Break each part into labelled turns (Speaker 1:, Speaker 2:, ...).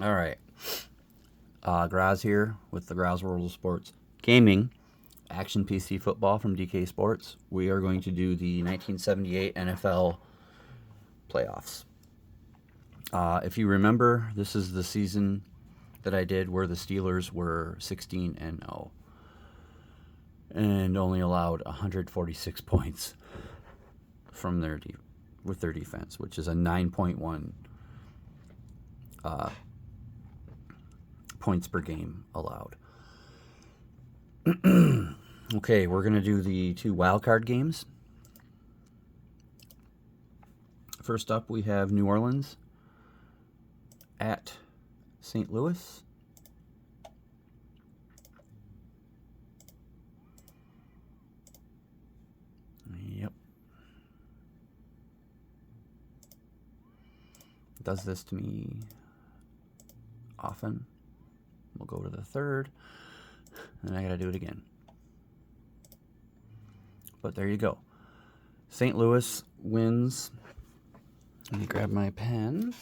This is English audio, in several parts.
Speaker 1: All right. Graz here with the Graz World of Sports Gaming Action PC Football from DK Sports. We are going to do the 1978 NFL playoffs. If you remember, this is the season that I did where the Steelers were 16-0 and only allowed 146 points from with their defense, which is a 9.1 points per game allowed. Okay, we're going to do the two wild card games. First up, we have New Orleans at St. Louis. Yep. Does this to me often. We'll go to the third, and I got to do it again. But there you go. St. Louis wins. Let me grab my pen.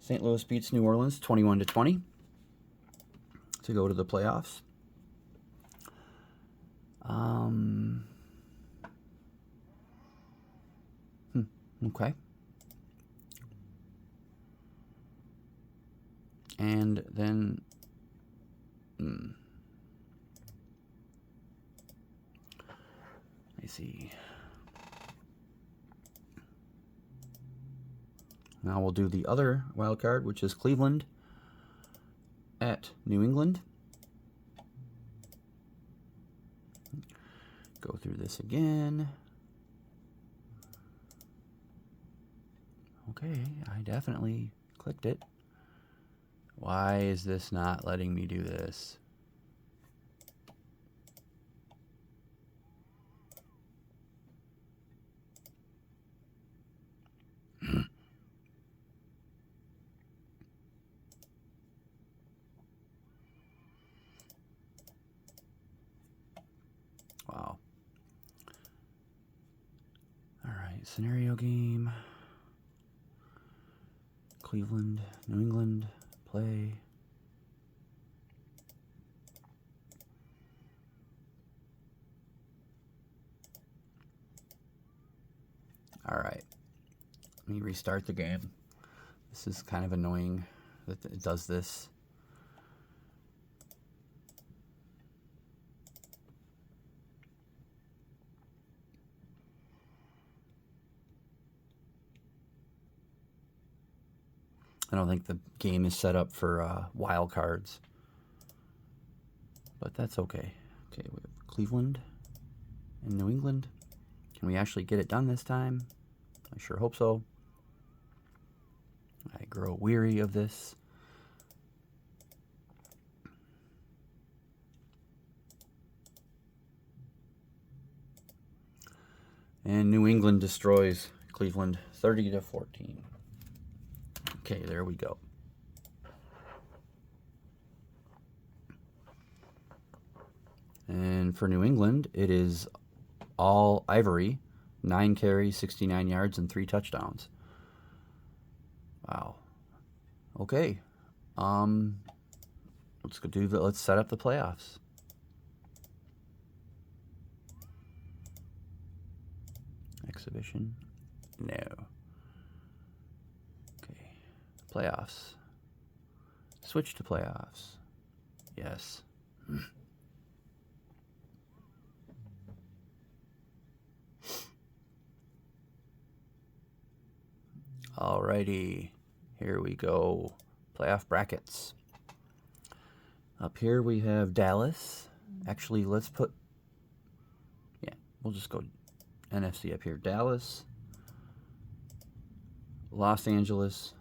Speaker 1: St. Louis beats New Orleans 21-20 to go to the playoffs. Okay. And then let me see. Now we'll do the other wild card, which is Cleveland at New England. Go through this again. Okay, I definitely clicked it. Why is this not letting me do this? Wow. All right, scenario game. Cleveland, New England, play. All right. Let me restart the game. This is kind of annoying that it does this. I don't think the game is set up for wild cards, but that's okay. Okay, we have Cleveland and New England. Can we actually get it done this time? I sure hope so. I grow weary of this. And New England destroys Cleveland 30-14. Okay, there we go. And for New England, it is all Ivory, 9 carries, 69 yards, and 3 touchdowns. Wow. Okay. Let's go do the. Let's set up the playoffs. Exhibition. No. Okay. Playoffs. Switch to playoffs. Yes. Alrighty. Here we go. Playoff brackets. Up here we have Dallas. Actually, let's put. Yeah, we'll just go NFC up here. Dallas, Los Angeles.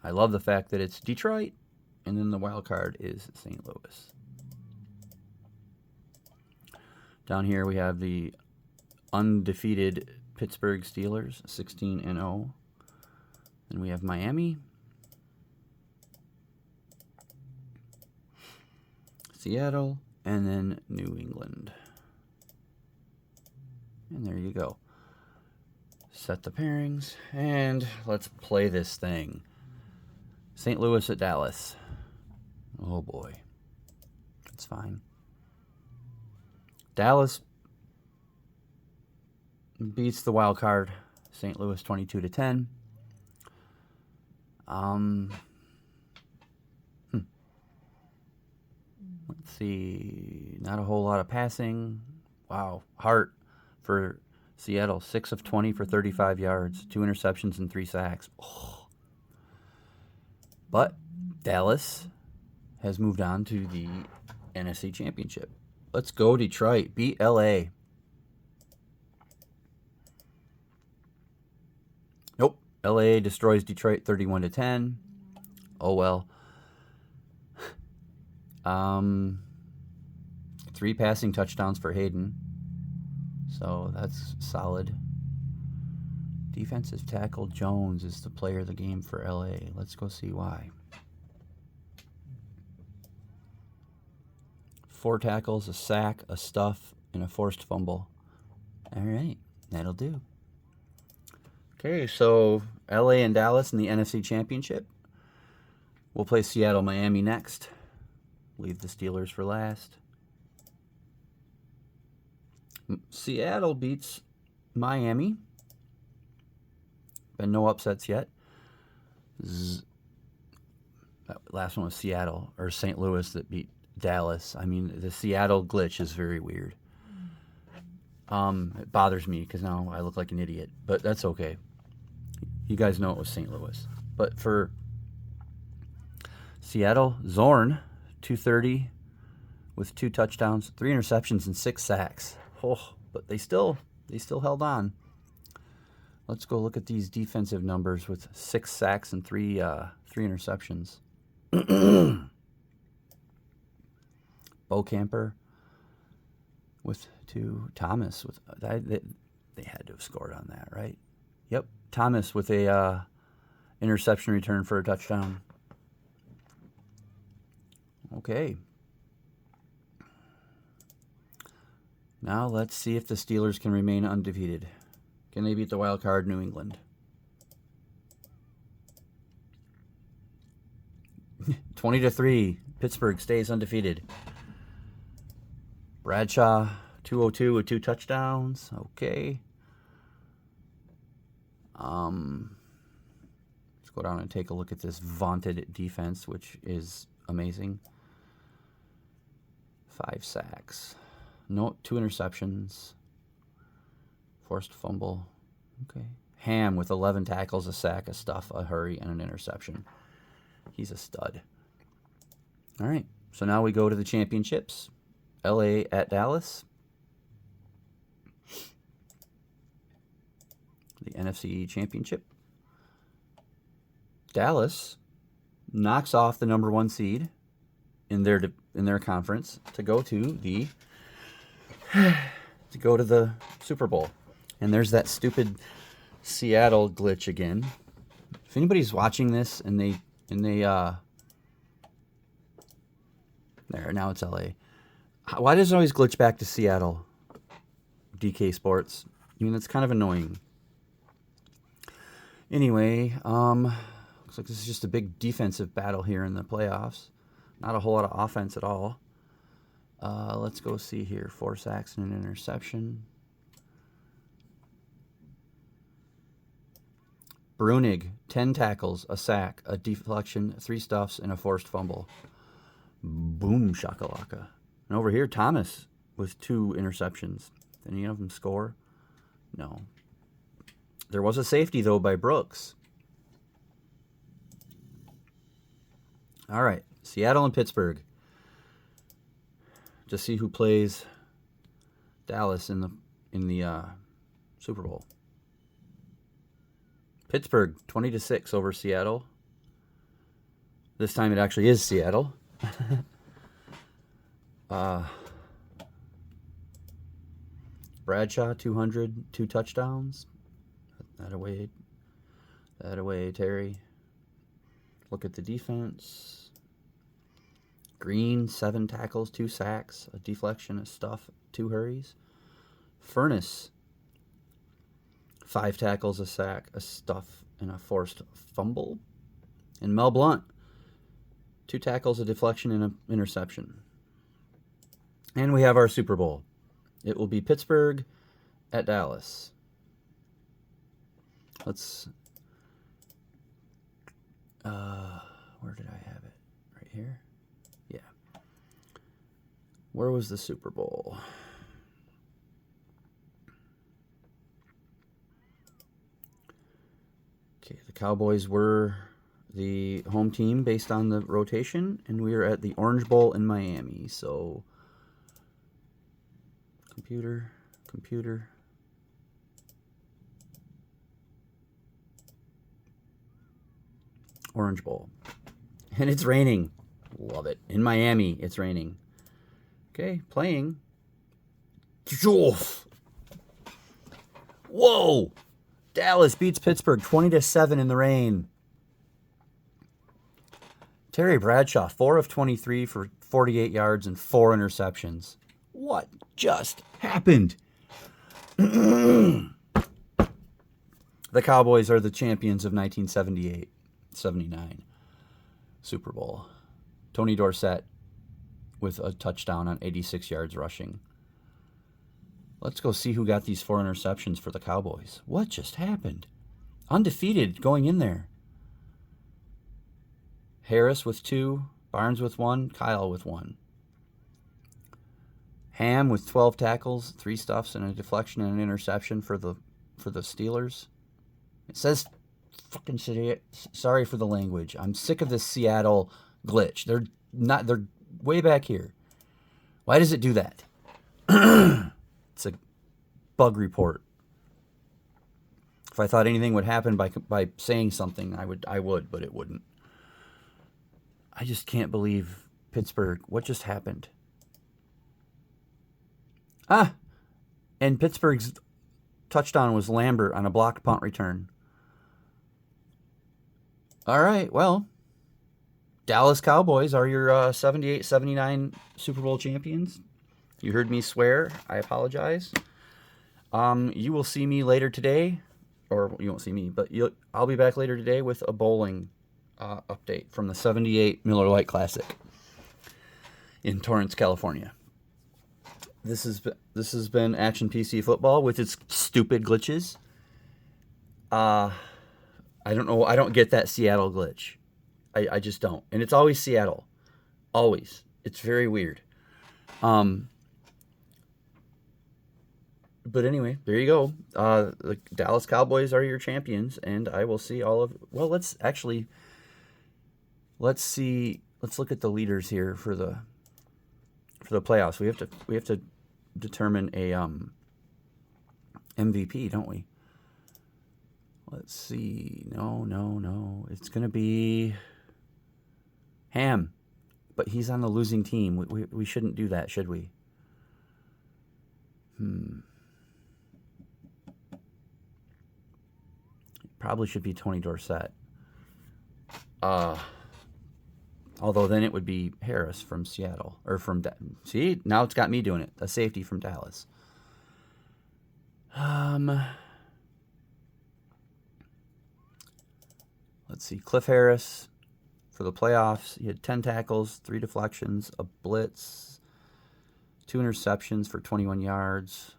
Speaker 1: I love the fact that it's Detroit, and then the wild card is St. Louis. Down here we have the undefeated Pittsburgh Steelers, 16-0. Then we have Miami, Seattle, and then New England. And there you go. Set the pairings, and let's play this thing. St. Louis at Dallas. Oh boy. That's fine. Dallas beats the wild card. St. Louis 22-10. Let's see. Not a whole lot of passing. Wow. Hart for Seattle. 6 of 20 for 35 yards. 2 interceptions and 3 sacks. Oh. But Dallas has moved on to the NFC Championship. Let's go Detroit. Beat LA. Nope. LA destroys Detroit 31-10. Oh well. 3 passing touchdowns for Hayden. So that's solid. Defensive tackle Jones is the player of the game for LA. Let's go see why. 4 tackles, a sack, a stuff, and a forced fumble. All right, that'll do. Okay, so LA and Dallas in the NFC Championship. We'll play Seattle, Miami next. Leave the Steelers for last. Seattle beats Miami. Been no upsets yet. That last one was Seattle, or St. Louis that beat Dallas. I mean, the Seattle glitch is very weird. It bothers me because now I look like an idiot, but that's okay. You guys know it was St. Louis. But for Seattle, Zorn, 230 with 2 touchdowns, 3 interceptions, and 6 sacks. Oh, but they still held on. Let's go look at these defensive numbers with 6 sacks and 3 interceptions. Bo Camper with 2. Thomas with they had to have scored on that, right? Yep. Thomas with a interception return for a touchdown. Okay. Now let's see if the Steelers can remain undefeated. Can they beat the wild card New England? 20-3. Pittsburgh stays undefeated. Bradshaw, 202 with 2 touchdowns. Okay. Let's go down and take a look at this vaunted defense, which is amazing. 5 sacks. No, 2 interceptions. Forced fumble. Okay. Ham with 11 tackles, a sack, a stuff, a hurry, and an interception. He's a stud. All right. So now we go to the championships. LA at Dallas. The NFC Championship. Dallas knocks off the number 1 seed in their conference to go to the Super Bowl. And there's that stupid Seattle glitch again. If anybody's watching this and they there, now it's LA. Why does it always glitch back to Seattle? DK Sports. I mean, that's kind of annoying. Anyway, looks like this is just a big defensive battle here in the playoffs. Not a whole lot of offense at all. Let's go see here. 4 sacks and an interception. Brunig, 10 tackles, a sack, a deflection, 3 stuffs, and a forced fumble. Boom shakalaka. And over here, Thomas with 2 interceptions. Did any of them score? No. There was a safety, though, by Brooks. All right, Seattle and Pittsburgh. Just see who plays Dallas in the Super Bowl. Pittsburgh 20-6 over Seattle. This time it actually is Seattle. Bradshaw 200, 2 touchdowns. That away, Terry. Look at the defense. Green, 7 tackles, 2 sacks, a deflection, a stuff, 2 hurries. Furness, 5 tackles, a sack, a stuff, and a forced fumble. And Mel Blount, 2 tackles, a deflection, and an interception. And we have our Super Bowl. It will be Pittsburgh at Dallas. Let's... where did I have it? Right here? Yeah. Where was the Super Bowl? Okay, the Cowboys were the home team based on the rotation, and we are at the Orange Bowl in Miami. So, computer. Orange Bowl. And it's raining. Love it. In Miami, it's raining. Okay, playing. Whoa! Dallas beats Pittsburgh 20-7 in the rain. Terry Bradshaw, 4 of 23 for 48 yards and 4 interceptions. What just happened? The Cowboys are the champions of 1978-79 Super Bowl. Tony Dorsett with a touchdown on 86 yards rushing. Let's go see who got these 4 interceptions for the Cowboys. What just happened? Undefeated going in there. Harris with 2, Barnes with 1, Kyle with 1. Ham with 12 tackles, 3 stuffs, and a deflection and an interception for the Steelers. It says fucking sorry for the language. I'm sick of this Seattle glitch. They're way back here. Why does it do that? It's a bug report. If I thought anything would happen by saying something, I would, but it wouldn't. I just can't believe Pittsburgh. What just happened? And Pittsburgh's touchdown was Lambert on a blocked punt return. All right, well, Dallas Cowboys are your 78-79 Super Bowl champions. You heard me swear. I apologize. You will see me later today, or you won't see me, but I'll be back later today with a bowling update from the 78 Miller Lite Classic in Torrance, California. This has been Action PC Football with its stupid glitches. I don't know. I don't get that Seattle glitch. I just don't. And it's always Seattle. Always. It's very weird. But anyway, there you go. The Dallas Cowboys are your champions, and I will see all of... Well, let's see. Let's look at the leaders here for the playoffs. We have to determine a MVP, don't we? Let's see. No. It's gonna be Ham, but he's on the losing team. We shouldn't do that, should we? Probably should be Tony Dorsett. Although then it would be Harris from Seattle. Or from... See? Now it's got me doing it. A safety from Dallas. Let's see. Cliff Harris for the playoffs. He had 10 tackles, 3 deflections, a blitz, 2 interceptions for 21 yards.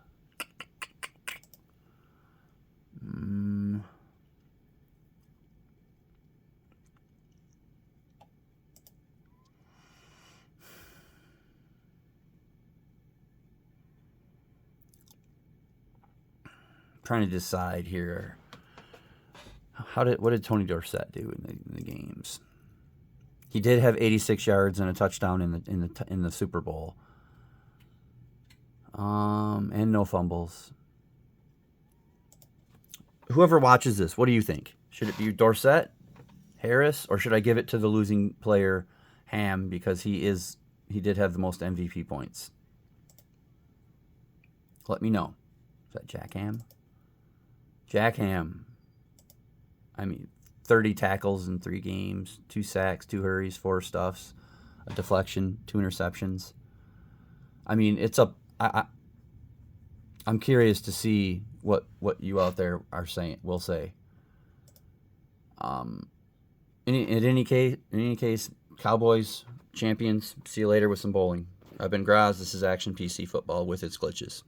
Speaker 1: Trying to decide here. What did Tony Dorsett do in the games? He did have 86 yards and a touchdown in the Super Bowl. And no fumbles. Whoever watches this, what do you think? Should it be Dorsett, Harris, or should I give it to the losing player, Ham, because he did have the most MVP points? Let me know. Is that Jack Ham? Jack Ham. I mean, 30 tackles in 3 games, 2 sacks, 2 hurries, 4 stuffs, a deflection, 2 interceptions. I mean, it's a... I'm curious to see what you out there are saying. Will say. In any case, Cowboys champions. See you later with some bowling. I've been Graz. This is Action PC Football with its glitches.